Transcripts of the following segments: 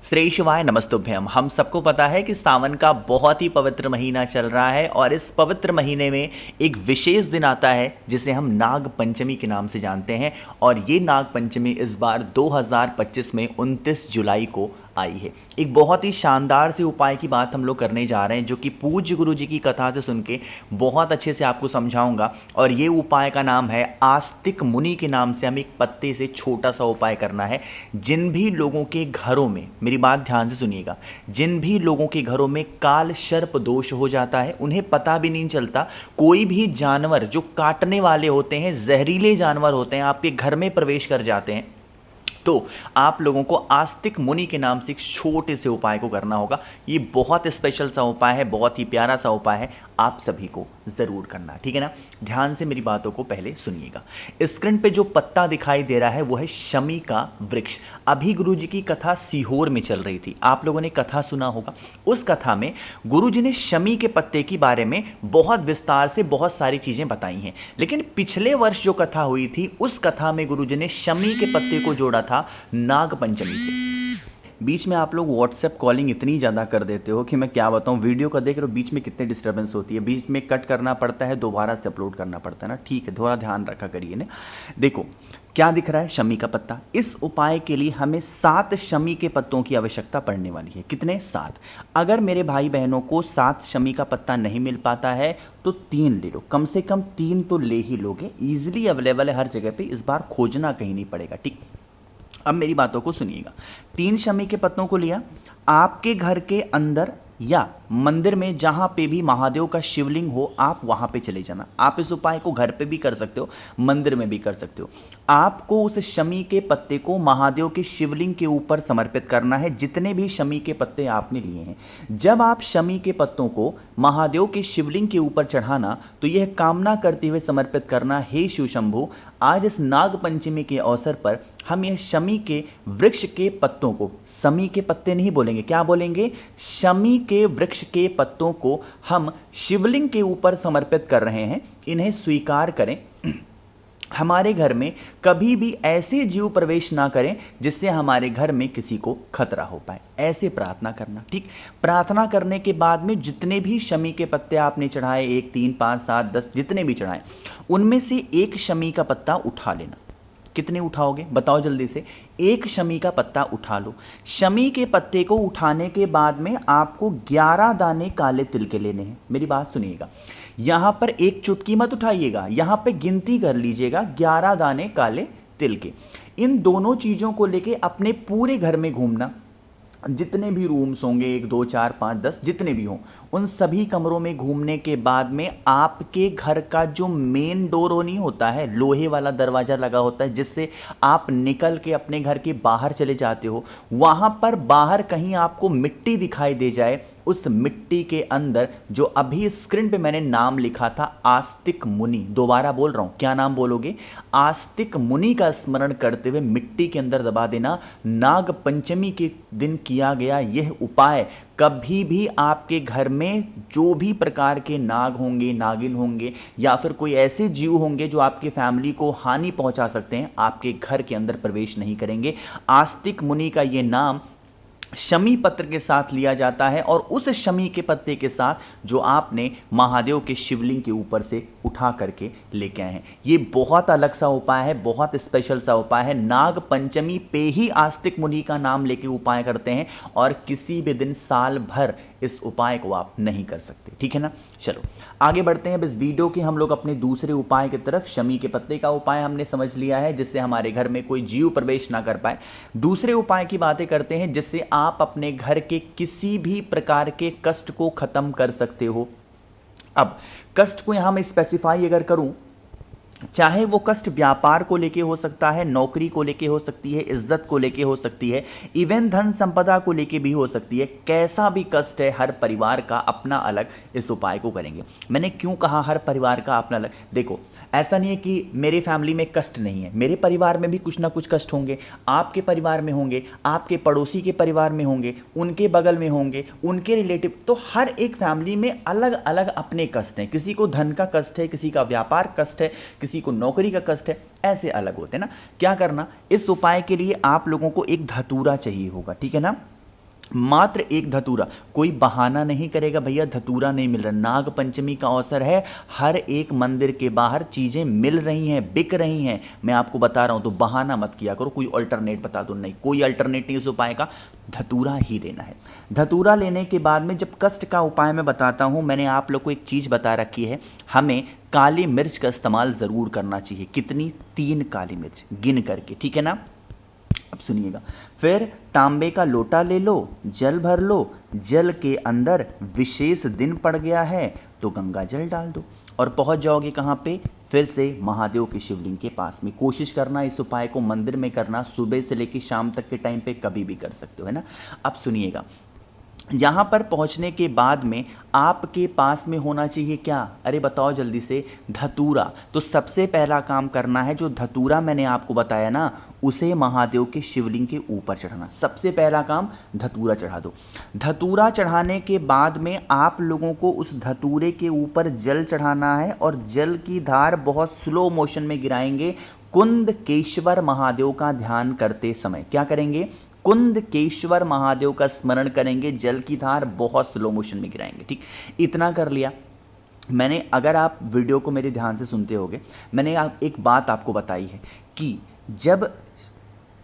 श्री शिवाय नमस्तुभ्यम। हम सबको पता है कि सावन का बहुत ही पवित्र महीना चल रहा है और इस पवित्र महीने में एक विशेष दिन आता है जिसे हम नाग पंचमी के नाम से जानते हैं। और ये नाग पंचमी इस बार 2025 में 29 जुलाई को आई है। एक बहुत ही शानदार से उपाय की बात हम लोग करने जा रहे हैं जो कि पूज्य गुरु जी की कथा से सुन के बहुत अच्छे से आपको समझाऊंगा। और ये उपाय का नाम है आस्तिक मुनि के नाम से हम एक पत्ते से छोटा सा उपाय करना है। जिन भी लोगों के घरों में, मेरी बात ध्यान से सुनिएगा, जिन भी लोगों के घरों में काल सर्प दोष हो जाता है, उन्हें पता भी नहीं चलता, कोई भी जानवर जो काटने वाले होते हैं, जहरीले जानवर होते हैं, आपके घर में प्रवेश कर जाते हैं, तो आप लोगों को आस्तिक मुनि के नाम से एक छोटे से उपाय को करना होगा। ये बहुत स्पेशल सा उपाय है, बहुत ही प्यारा सा उपाय है, आप सभी को ज़रूर करना, ठीक है ना। ध्यान से मेरी बातों को पहले सुनिएगा। स्क्रीन पे जो पत्ता दिखाई दे रहा है वो है शमी का वृक्ष। अभी गुरुजी की कथा सीहोर में चल रही थी, आप लोगों ने कथा सुना होगा। उस कथा में गुरुजी ने शमी के पत्ते के बारे में बहुत विस्तार से बहुत सारी चीज़ें बताई हैं। लेकिन पिछले वर्ष जो कथा हुई थी उस कथा में गुरुजी ने शमी के पत्ते को जोड़ा था नाग पंचमी से। बीच में आप लोग व्हाट्सएप कॉलिंग इतनी ज़्यादा कर देते हो कि मैं क्या बताऊँ। वीडियो का देख रहे हो, बीच में कितने डिस्टर्बेंस होती है, बीच में कट करना पड़ता है, दोबारा से अपलोड करना पड़ता है ना। ठीक है, थोड़ा ध्यान रखा करिए ना। देखो क्या दिख रहा है, शमी का पत्ता। इस उपाय के लिए हमें 7 शमी के पत्तों की आवश्यकता पड़ने वाली है। कितने? 7। अगर मेरे भाई बहनों को 7 शमी का पत्ता नहीं मिल पाता है तो 3 ले लो, कम से कम 3 तो ले ही लोगे। ईजिली अवेलेबल है हर जगह पे, इस बार खोजना कहीं नहीं पड़ेगा, ठीक। अब मेरी बातों को सुनिएगा। 3 शमी के पत्तों को लिया, आपके घर के अंदर या मंदिर में जहां पे भी महादेव का शिवलिंग हो आप वहां पे चले जाना। आप इस उपाय को घर पे भी कर सकते हो, मंदिर में भी कर सकते हो। आपको उस शमी के पत्ते को महादेव के शिवलिंग के ऊपर समर्पित करना है, जितने भी शमी के पत्ते आपने लिए हैं। जब आप शमी के पत्तों को महादेव के शिवलिंग के ऊपर चढ़ाना तो यह कामना करते हुए समर्पित करना, हे शिव शंभु, आज इस नाग पंचमी के अवसर पर हम यह शमी के वृक्ष के पत्तों को, शमी के पत्ते नहीं बोलेंगे, क्या बोलेंगे, शमी के वृक्ष के पत्तों को हम शिवलिंग के ऊपर समर्पित कर रहे हैं। इन्हें स्वीकार करें। हमारे घर में कभी भी ऐसे जीव प्रवेश ना करें जिससे हमारे घर में किसी को खतरा हो पाए, ऐसे प्रार्थना करना, ठीक। प्रार्थना करने के बाद में जितने भी शमी के पत्ते आपने चढ़ाए, 1, 3, 5, 7, 10 जितने भी चढ़ाए, उनमें से एक शमी का पत्ता उठा लेना। कितने उठाओगे बताओ जल्दी से? एक शमी का पत्ता उठा लो। शमी के पत्ते को उठाने के बाद में आपको 11 दाने काले तिल के लेने हैं। मेरी बात सुनिएगा, यहां पर एक चुटकी मत उठाइएगा, यहां पे गिनती कर लीजिएगा, 11 दाने काले तिल के। इन दोनों चीजों को लेके अपने पूरे घर में घूमना। जितने भी रूम्स होंगे, 1, 2, 4, 5, 10 जितने भी हों, उन सभी कमरों में घूमने के बाद में आपके घर का जो मेन डोर नहीं होता है, लोहे वाला दरवाज़ा लगा होता है जिससे आप निकल के अपने घर के बाहर चले जाते हो, वहाँ पर बाहर कहीं आपको मिट्टी दिखाई दे जाए, उस मिट्टी के अंदर जो अभी स्क्रीन पे मैंने नाम लिखा था आस्तिक मुनि, दोबारा बोल रहा हूँ, क्या नाम बोलोगे? आस्तिक मुनि का स्मरण करते हुए मिट्टी के अंदर दबा देना। नाग पंचमी के दिन किया गया यह उपाय कभी भी आपके घर में जो भी प्रकार के नाग होंगे, नागिन होंगे या फिर कोई ऐसे जीव होंगे जो आपके फैमिली को हानि पहुंचा सकते हैं, आपके घर के अंदर प्रवेश नहीं करेंगे। आस्तिक मुनि का ये नाम शमी पत्र के साथ लिया जाता है और उस शमी के पत्ते के साथ जो आपने महादेव के शिवलिंग के ऊपर से उठा करके लेके आए हैं। ये बहुत अलग सा उपाय है, बहुत स्पेशल सा उपाय है। नाग पंचमी पे ही आस्तिक मुनि का नाम लेके उपाय करते हैं और किसी भी दिन साल भर इस उपाय को आप नहीं कर सकते, ठीक है ना। चलो आगे बढ़ते हैं। अब इस वीडियो के हम लोग अपने दूसरे उपाय की तरफ, शमी के पत्ते का उपाय हमने समझ लिया है जिससे हमारे घर में कोई जीव प्रवेश ना कर पाए। दूसरे उपाय की बातें करते हैं जिससे आप अपने घर के किसी भी प्रकार के कष्ट को खत्म कर सकते हो। अब कष्ट को यहां मैं स्पेसिफाई अगर करूं, चाहे वो कष्ट व्यापार को लेके हो सकता है, नौकरी को लेके हो सकती है, इज्जत को लेके हो सकती है, इवन धन संपदा को लेके भी हो सकती है, कैसा भी कष्ट है, हर परिवार का अपना अलग इस उपाय को करेंगे। मैंने क्यों कहा हर परिवार का अपना अलग? देखो ऐसा नहीं है कि मेरे फैमिली में कष्ट नहीं है, मेरे परिवार में भी कुछ ना कुछ कष्ट होंगे, आपके परिवार में होंगे, आपके पड़ोसी के परिवार में होंगे, उनके बगल में होंगे, उनके रिलेटिव, तो हर एक फैमिली में अलग अलग अपने कष्ट हैं। किसी को धन का कष्ट है, किसी का व्यापार कष्ट है, किसी को नौकरी का कष्ट है, ऐसे अलग होते हैं ना। क्या करना, इस उपाय के लिए आप लोगों को एक धतूरा चाहिए होगा, ठीक है ना। मात्र एक धतूरा, कोई बहाना नहीं करेगा भैया धतूरा नहीं मिल रहा। नाग पंचमी का अवसर है, हर एक मंदिर के बाहर चीज़ें मिल रही हैं, बिक रही हैं, मैं आपको बता रहा हूं, तो बहाना मत किया करो, कोई अल्टरनेट बता दो, नहीं कोई अल्टरनेट नहीं उस उपाय का, धतूरा ही लेना है। धतूरा लेने के बाद में जब कष्ट का उपाय मैं बताता हूं, मैंने आप लोग को एक चीज़ बता रखी है, हमें काली मिर्च का इस्तेमाल ज़रूर करना चाहिए। कितनी? 3 काली मिर्च गिन करके, ठीक है ना। अब सुनिएगा, फिर तांबे का लोटा ले लो, जल भर लो, जल के अंदर विशेष दिन पड़ गया है तो गंगा जल डाल दो और पहुंच जाओगे कहाँ पे? फिर से महादेव के शिवलिंग के पास में। कोशिश करना इस उपाय को मंदिर में करना, सुबह से लेकर शाम तक के टाइम पे कभी भी कर सकते हो, है ना। अब सुनिएगा, यहाँ पर पहुँचने के बाद में आपके पास में होना चाहिए क्या? अरे बताओ जल्दी से, धतूरा। तो सबसे पहला काम करना है, जो धतूरा मैंने आपको बताया ना, उसे महादेव के शिवलिंग के ऊपर चढ़ाना। सबसे पहला काम धतूरा चढ़ा दो। धतूरा चढ़ाने के बाद में आप लोगों को उस धतूरे के ऊपर जल चढ़ाना है और जल की धार बहुत स्लो मोशन में गिराएंगे। कुंदकेश्वर महादेव का ध्यान करते समय क्या करेंगे? कुंदकेश्वर महादेव का स्मरण करेंगे, जल की धार बहुत स्लो मोशन में गिराएंगे। ठीक, इतना कर लिया मैंने। अगर आप वीडियो को मेरे ध्यान से सुनते होगे, मैंने एक बात आपको बताई है कि जब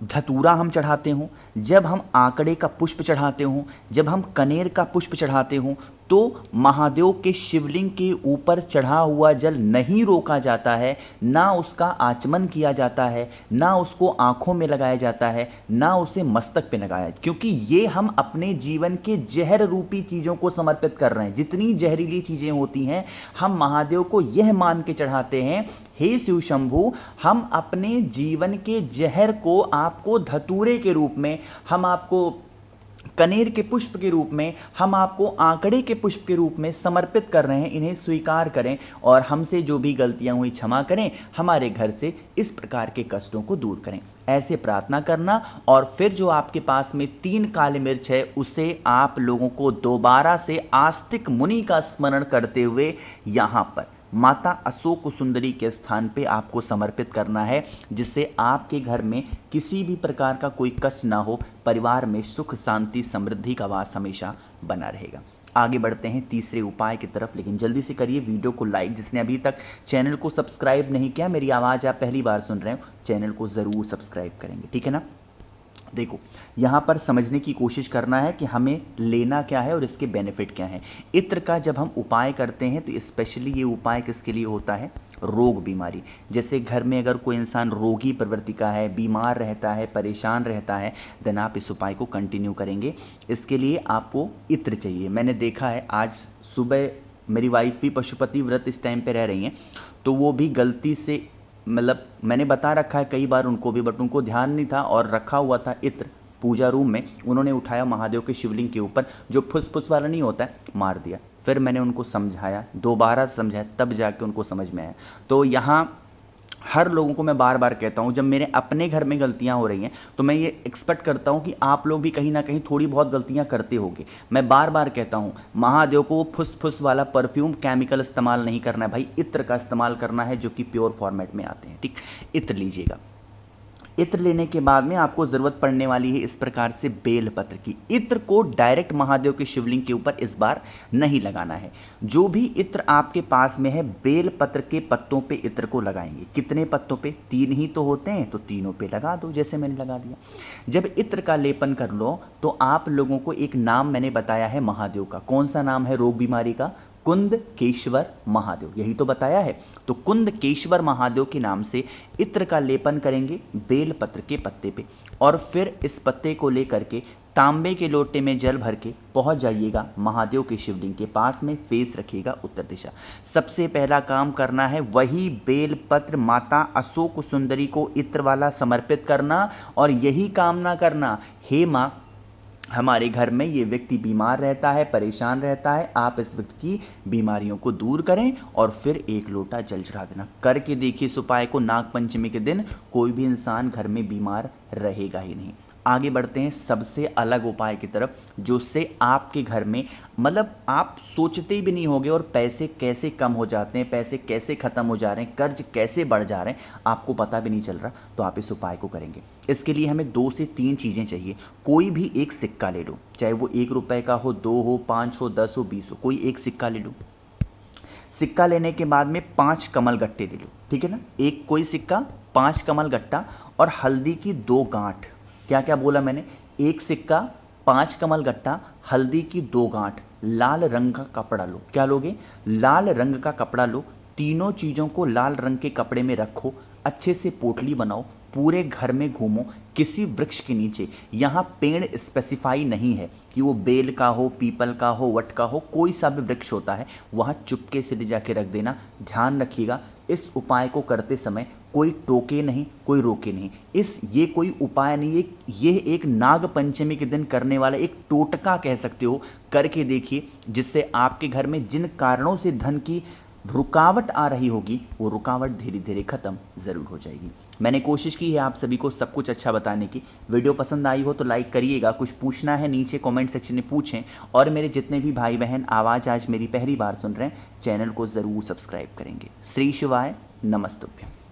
धतूरा हम चढ़ाते हों, जब हम आंकड़े का पुष्प चढ़ाते हों, जब हम कनेर का पुष्प चढ़ाते हों, तो महादेव के शिवलिंग के ऊपर चढ़ा हुआ जल नहीं रोका जाता है, ना उसका आचमन किया जाता है, ना उसको आंखों में लगाया जाता है, ना उसे मस्तक पे लगाया, क्योंकि ये हम अपने जीवन के जहर रूपी चीज़ों को समर्पित कर रहे हैं। जितनी जहरीली चीज़ें होती हैं, हम महादेव को यह मान के चढ़ाते हैं, हे शिव शंभु, हम अपने जीवन के जहर को आपको धतूरे के रूप में, हम आपको कनेर के पुष्प के रूप में, हम आपको आंकड़े के पुष्प के रूप में समर्पित कर रहे हैं। इन्हें स्वीकार करें और हमसे जो भी गलतियां हुई क्षमा करें, हमारे घर से इस प्रकार के कष्टों को दूर करें। ऐसे प्रार्थना करना और फिर जो आपके पास में 3 काली मिर्च है, उसे आप लोगों को दोबारा से आस्तिक मुनि का स्मरण करते हुए यहाँ पर माता अशोक सुंदरी के स्थान पे आपको समर्पित करना है, जिससे आपके घर में किसी भी प्रकार का कोई कष्ट ना हो, परिवार में सुख शांति समृद्धि का वास हमेशा बना रहेगा। आगे बढ़ते हैं तीसरे उपाय की तरफ, लेकिन जल्दी से करिए वीडियो को लाइक। जिसने अभी तक चैनल को सब्सक्राइब नहीं किया, मेरी आवाज़ आप पहली बार सुन रहे हो, चैनल को ज़रूर सब्सक्राइब करेंगे, ठीक है ना। देखो, यहाँ पर समझने की कोशिश करना है कि हमें लेना क्या है और इसके बेनिफिट क्या हैं। इत्र का जब हम उपाय करते हैं तो स्पेशली ये उपाय किसके लिए होता है? रोग बीमारी। जैसे घर में अगर कोई इंसान रोगी प्रवृत्ति का है, बीमार रहता है, परेशान रहता है, देन आप इस उपाय को कंटिन्यू करेंगे। इसके लिए आपको इत्र चाहिए। मैंने देखा है, आज सुबह मेरी वाइफ भी पशुपति व्रत इस टाइम पे रह रही हैं, तो वो भी गलती से, मतलब मैंने बता रखा है कई बार उनको भी, बट उनको ध्यान नहीं था और रखा हुआ था इत्र पूजा रूम में, उन्होंने उठाया महादेव के शिवलिंग के ऊपर, जो फुस फुस वाला नहीं होता है, मार दिया। फिर मैंने उनको समझाया, दोबारा समझाया, तब जाके उनको समझ में आया। तो यहाँ हर लोगों को मैं बार बार कहता हूँ, जब मेरे अपने घर में गलतियाँ हो रही हैं तो मैं ये एक्सपेक्ट करता हूँ कि आप लोग भी कहीं ना कहीं थोड़ी बहुत गलतियाँ करते होंगे। मैं बार बार कहता हूँ, महादेव को फुस फुस वाला परफ्यूम केमिकल इस्तेमाल नहीं करना है भाई, इत्र का इस्तेमाल करना है, जो कि प्योर फॉर्मेट में आते हैं। ठीक, इत्र लीजिएगा। इत्र लेने के बाद में आपको ज़रूरत पड़ने वाली है इस प्रकार से बेल पत्र की। इत्र को डायरेक्ट महादेव के शिवलिंग के ऊपर इस बार नहीं लगाना है। जो भी इत्र आपके पास में है, बेल पत्र के पत्तों पे इत्र को लगाएंगे। कितने पत्तों पे? 3 ही तो होते हैं, तो तीनों पे लगा दो, जैसे मैंने लगा दिया। जब इत्र का लेपन कर लो तो आप लोगों को एक नाम मैंने बताया है महादेव का। कौन सा नाम है रोग बीमारी का? कुंदकेश्वर महादेव, यही तो बताया है। तो कुंदकेश्वर महादेव के नाम से इत्र का लेपन करेंगे बेल पत्र के पत्ते पे, और फिर इस पत्ते को लेकर के तांबे के लोटे में जल भर के पहुंच जाइएगा महादेव के शिवलिंग के पास में, फेस रखिएगा उत्तर दिशा। सबसे पहला काम करना है वही बेल पत्र माता अशोक सुंदरी को इत्र वाला समर्पित करना, और यही कामना करना, हे माँ, हमारे घर में ये व्यक्ति बीमार रहता है, परेशान रहता है, आप इस व्यक्ति की बीमारियों को दूर करें, और फिर 1 लोटा जल चढ़ा देना। करके देखिए इस उपाय को, नाग पंचमी के दिन कोई भी इंसान घर में बीमार रहेगा ही नहीं। आगे बढ़ते हैं सबसे अलग उपाय की तरफ, जो उससे आपके घर में मतलब आप सोचते भी नहीं होगे और पैसे कैसे कम हो जाते हैं, पैसे कैसे ख़त्म हो जा रहे हैं, कर्ज कैसे बढ़ जा रहे हैं, आपको पता भी नहीं चल रहा। तो आप इस उपाय को करेंगे। इसके लिए हमें 2 से 3 चीज़ें चाहिए। कोई भी एक सिक्का ले लो, चाहे वो 1 रुपये का हो, 2 हो, 5 हो, 10 हो, 20 हो, कोई एक सिक्का ले लो। सिक्का लेने के बाद में 5 कमल गट्टे ले लो, ठीक है ना। एक कोई सिक्का, 5 कमल गट्टा और हल्दी की 2 गांठ। क्या क्या बोला मैंने? एक सिक्का, 5 कमल गट्टा, हल्दी की 2 गांठ, लाल रंग का कपड़ा लो। क्या लोगे? लाल रंग का कपड़ा लो। तीनों चीज़ों को लाल रंग के कपड़े में रखो, अच्छे से पोटली बनाओ, पूरे घर में घूमो, किसी वृक्ष के नीचे। यहाँ पेड़ स्पेसिफाई नहीं है कि वो बेल का हो, पीपल का हो, वट का हो, कोई सा भी वृक्ष होता है, वहाँ चुपके से ले जाके रख देना। ध्यान रखिएगा, इस उपाय को करते समय कोई टोके नहीं, कोई रोके नहीं। ये कोई उपाय नहीं है, ये एक नाग पंचमी के दिन करने वाला एक टोटका कह सकते हो। करके देखिए, जिससे आपके घर में जिन कारणों से धन की रुकावट आ रही होगी, वो रुकावट धीरे धीरे ख़त्म ज़रूर हो जाएगी। मैंने कोशिश की है आप सभी को सब कुछ अच्छा बताने की। वीडियो पसंद आई हो तो लाइक करिएगा। कुछ पूछना है नीचे कमेंट सेक्शन में पूछें। और मेरे जितने भी भाई बहन आवाज़ आज मेरी पहली बार सुन रहे हैं, चैनल को ज़रूर सब्सक्राइब करेंगे। श्री शिवाय, नमस्तुभ्यम।